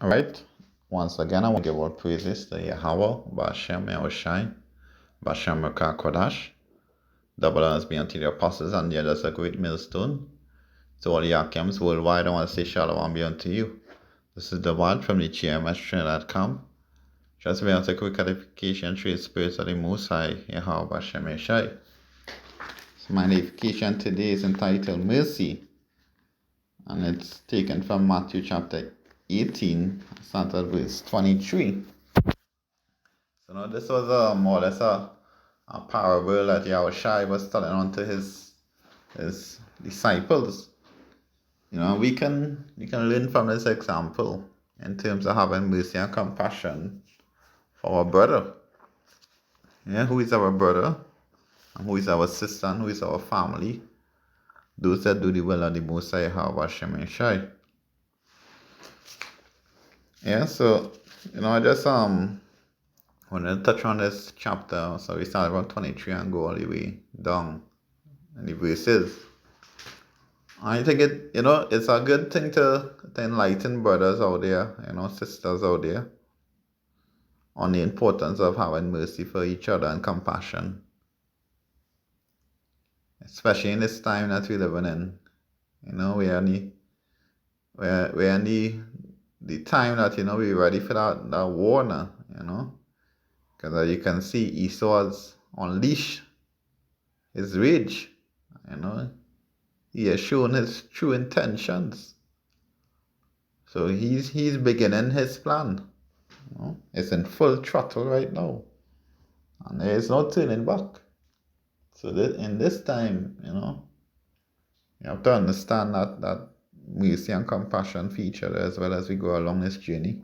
All right. Once again, I want to give all praises to Yahweh, Bashem Yahushai, Bashem Rekah Kodash. Double honors be unto the apostles and the others a great millstone. To all the Yakims worldwide, I want to say shalom be unto you. This is the one from the GMS Trinidad.com. Just be unto quick edification through the spirits of the Most High, Yahweh Bashem Yahushai. So my edification today is entitled Mercy, and it's taken from Matthew chapter 18, starting at verse 23. So now this was more or less a parable that Yahushua was telling unto his disciples. We can learn from this example in terms of having mercy and compassion for our brother. Yeah, who is our brother, and who is our sister, and who is our family. Those that do the will of the Most High Yahweh Hashem Yeshai. Yeah, so I just want to touch on this chapter. So we start about 23 and go all the way down in the verses. I think it's a good thing to enlighten brothers out there, sisters out there, on the importance of having mercy for each other and compassion. Especially in this time that we're living in. We're in the time that, we're ready for that war now, Because as you can see, Esau has unleashed his rage, He has shown his true intentions. So he's beginning his plan. It's in full throttle right now. And there is no turning back. So in this time, you have to understand that mercy and compassion for each other as well as we go along this journey.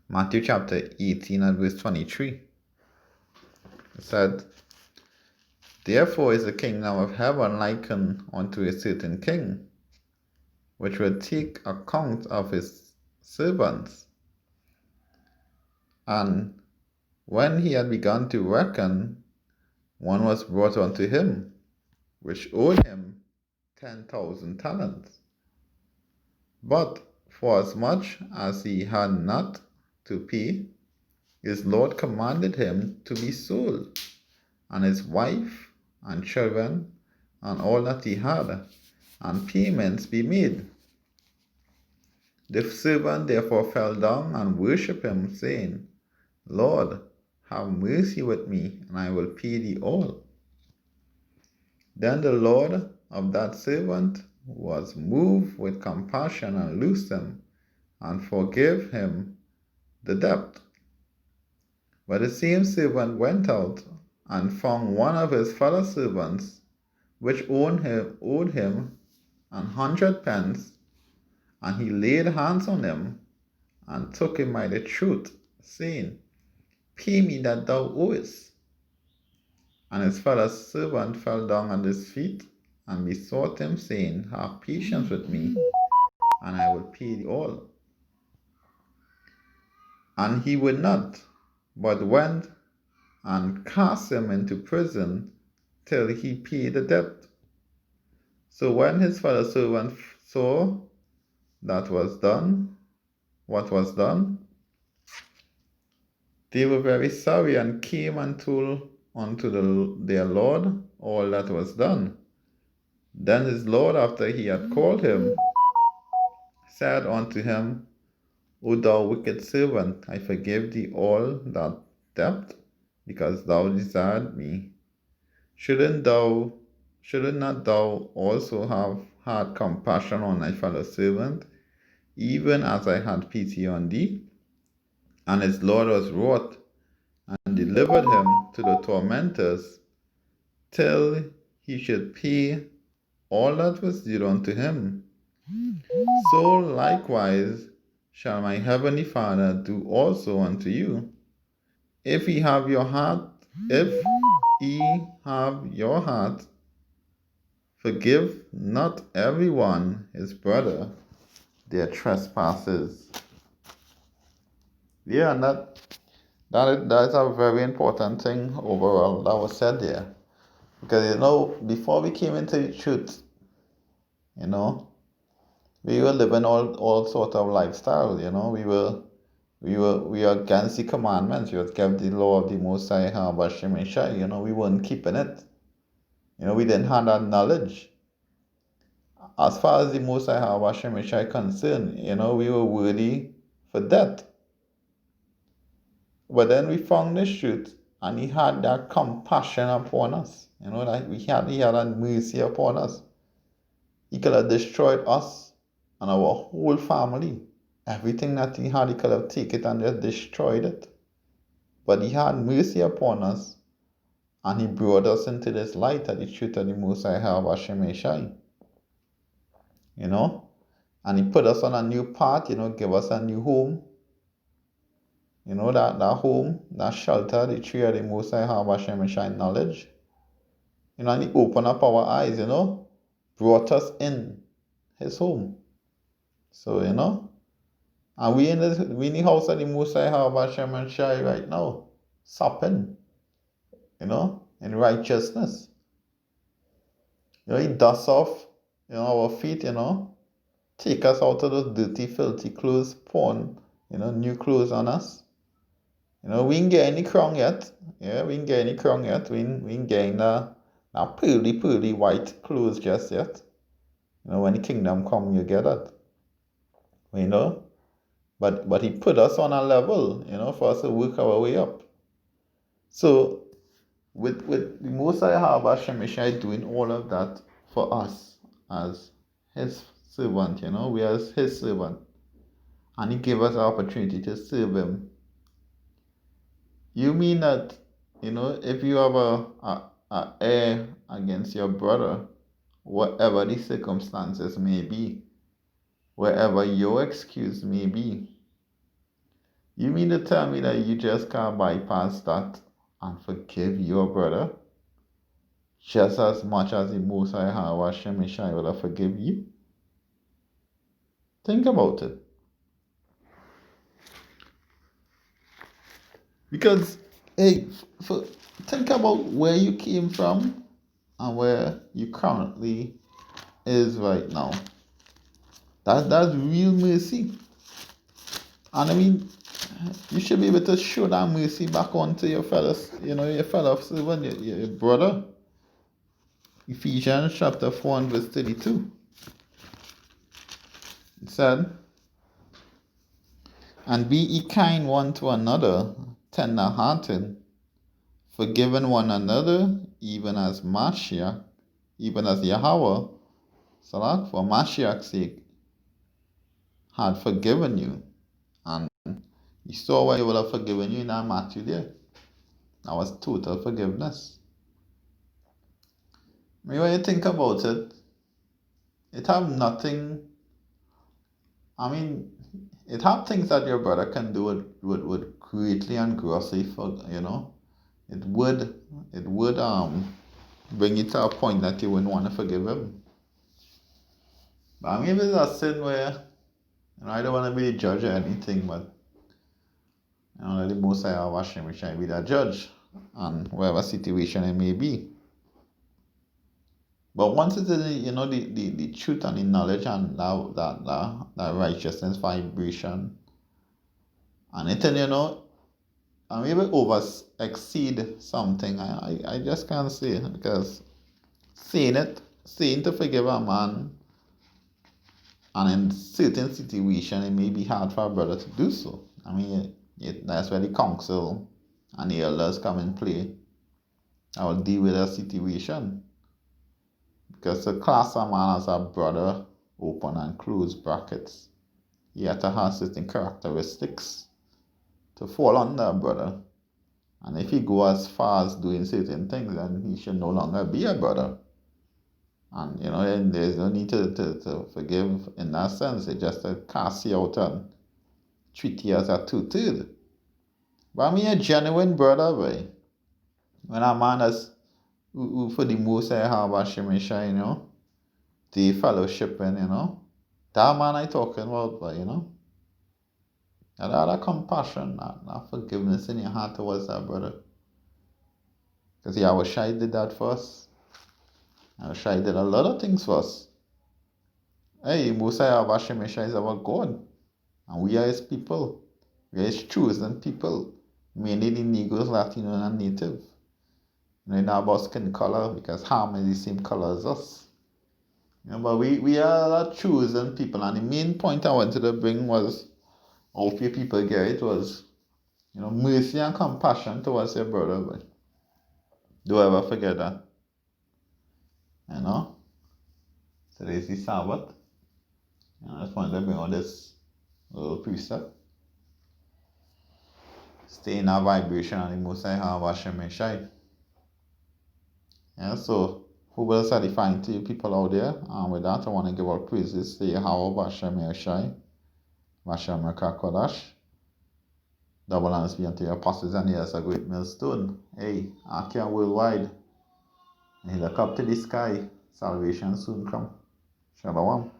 Matthew chapter 18 and verse 23. It said, "Therefore is the kingdom of heaven likened unto a certain king, which will take account of his servants. And when he had begun to reckon, one was brought unto him, which owed him 10,000 talents. But forasmuch as he had not to pay, his Lord commanded him to be sold, and his wife and children, and all that he had, and payments be made. The servant therefore fell down and worshipped him, saying, Lord, have mercy with me, and I will pay thee all. Then the Lord of that servant was moved with compassion and loosed him, and forgave him the debt. But the same servant went out and found one of his fellow servants, which owed him 100 pence, and he laid hands on him, and took him by the throat, saying, Pay me that thou owest. And his fellow servant fell down at his feet, and besought him, saying, Have patience with me, and I will pay thee all. And he would not, but went and cast him into prison till he paid the debt. So when his fellow servant saw what was done, they were very sorry, and came and told unto their Lord all that was done. Then his Lord, after he had called him, said unto him, O thou wicked servant, I forgive thee all that debt, because thou desired me. Shouldn't not thou also have had compassion on thy fellow servant, even as I had pity on thee? And his Lord was wroth, and delivered him to the tormentors, till he should pay all that was due unto him. So likewise shall my heavenly Father do also unto you, if ye have your heart, forgive not every one his brother their trespasses." Yeah, and that is a very important thing overall that was said there. Because before we came into the truth, We were living all sort of lifestyle, you know. We were against the commandments. We had kept the law of the Most High Hashem Shai, you know, we weren't keeping it. You know, we didn't have that knowledge. As far as the Most High Hashem Shai concerned, you know, we were worthy for death. But then we found the truth, and he had that compassion upon us. You know, that he had that mercy upon us. He could have destroyed us and our whole family. Everything that he had, he could have taken it and just destroyed it. But he had mercy upon us, and he brought us into this light of the truth of the Most High Hashem Shai. You know? And he put us on a new path, you know, give us a new home. You know, that home, that shelter, the tree of the Most High Hashem Shai knowledge. You know, and he opened up our eyes, you know, brought us in his home. So, you know, and we in the house of the Most High Hashem Shai right now, supping, you know, in righteousness. You know, he dust off, you know, our feet, you know, take us out of those dirty, filthy clothes, pawn, you know, new clothes on us. You know, we ain't get any crown yet. Yeah, we ain't get any crown yet. We ain't getting that pearly white clothes just yet. You know, when the kingdom come, you get that. You know? But he put us on a level, you know, for us to work our way up. So with the Most High Hashem Shai doing all of that for us as his servant, you know, we are his servant. And he gave us the opportunity to serve him. You mean that, you know, if you have a err against your brother, whatever the circumstances may be, wherever your excuse may be, you mean to tell me that you just can't bypass that and forgive your brother just as much as the Most High Hashem Shai will forgive you? Think about it. Because, hey, think about where you came from and where you currently is right now. That's real mercy. And I mean, you should be able to show that mercy back onto your fellows, you know, your fellow servant, your brother. Ephesians chapter 4 and verse 32. It said, and be ye kind one to another, tender hearted, forgiving one another, even as Mashiach, even as Yahweh, Salah, for Mashiach's sake, had forgiven you. And you saw where he would have forgiven you in that Matthew there. That was total forgiveness. I mean, when you think about it, it have nothing, I mean, it have things that your brother can do would greatly and grossly, you know, it would bring you to a point that you wouldn't want to forgive him. But I mean, if it's a sin where, you know, I don't want to be a judge or anything, but, you know, the Most High Hashem Shai be the judge, and whatever situation it may be. But once it's in, you know, the truth and the knowledge and that righteousness vibration, and it, you know, I'm able to exceed something. I just can't say it, because saying to forgive a man, and in certain situation it may be hard for a brother to do so. I mean, that's where the council and the elders come in play. I will deal with a situation. Because to class a man as a brother, open and close brackets, he had to have certain characteristics to fall under a brother. And if he go as far as doing certain things, then he should no longer be a brother. And, you know, then there's no need to forgive in that sense. It's just to cast you out and treat you as a two-third. But I mean, a genuine brother, boy. When a man is, who for the Most High Hashem Shai, you know, the fellowshipping, you know, that man I talking about, but, you know, that compassion, that forgiveness in your heart towards that brother. Because Yahweh Shai did that for us. Yahweh Shai did a lot of things for us. Hey, Mosiah Bashemisha is our God, and we are his people. We are his chosen people, mainly the Negroes, Latino, and Native. You know, it's not about skin color because Ham is the same color as us. You know, but we are a chosen people, and the main point I wanted to bring was all few people get it was, you know, mercy and compassion towards your brother. But don't ever forget that, you know. Today's the Sabbath. And I just wanted to bring out this little precept. Stay in a vibration and the most I have Hashem Shai. Yeah, so who will satisfy to you people out there? And with that, I want to give out praises to Yahweh Hashem Shai, Hashem Kodash. Double honors be unto your apostles and yes, a great millstone. Hey, Akia worldwide. And he look up to the sky. Salvation soon come. Shalom.